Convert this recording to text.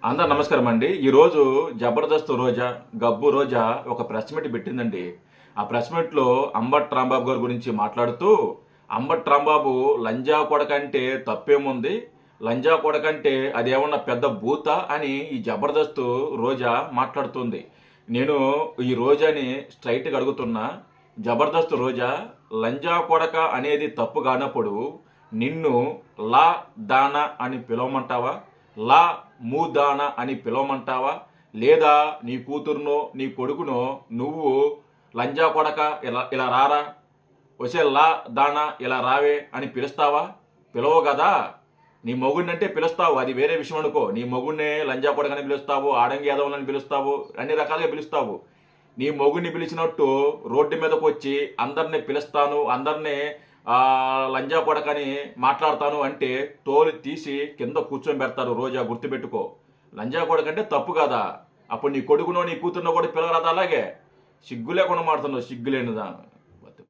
అందరు నమస్కారం అండి. ఈరోజు జబర్దస్త్ రోజా, గబ్బు రోజా ఒక ప్రెస్ మీట్ పెట్టిందండి. ఆ ప్రెస్ మీట్లో అంబట్ రాంబాబు గారి గురించి మాట్లాడుతూ, అంబట్ రాంబాబు లంజా కొడకంటే తప్పేముంది, లంజా కొడకంటే అదేమన్నా పెద్ద భూత అని ఈ జబర్దస్త్ రోజా మాట్లాడుతుంది. నేను ఈ రోజాని స్ట్రైట్గా అడుగుతున్నా, జబర్దస్త్ రోజా, లంజా కొడక అనేది తప్పు కానప్పుడు నిన్ను లా దానా అని పిలవమంటావా, లా మూదాన అని పిలవమంటావా, లేదా నీ కూతురునో నీ కొడుకునో నువ్వు లంజా కొడక ఇలా ఇలా రారా, వచ్చే లా దానా ఇలా రావే అని పిలుస్తావా? పిలవవు కదా. నీ మొగుడిని అంటే పిలుస్తావు, అది వేరే విషయం అనుకో. నీ మొగుడినే లంజా కొడకని పిలుస్తావు, ఆడంగి యాదవులని పిలుస్తావు, అన్ని రకాలుగా పిలుస్తావు. నీ మొగుడిని పిలిచినట్టు రోడ్డు మీదకి వచ్చి అందరినీ పిలుస్తాను, అందరినీ లంజా కొడకని మాట్లాడతాను అంటే తోలు తీసి కింద కూర్చొని పెడతారు. రోజా గుర్తుపెట్టుకో. లంజా కొడకంటే తప్పు కదా. అప్పుడు నీ కొడుకునో నీ కూతురునో కూడా పిలవరాదా? అలాగే సిగ్గు లేకుండా మాడుతున్నావు, సిగ్గులేనిదా.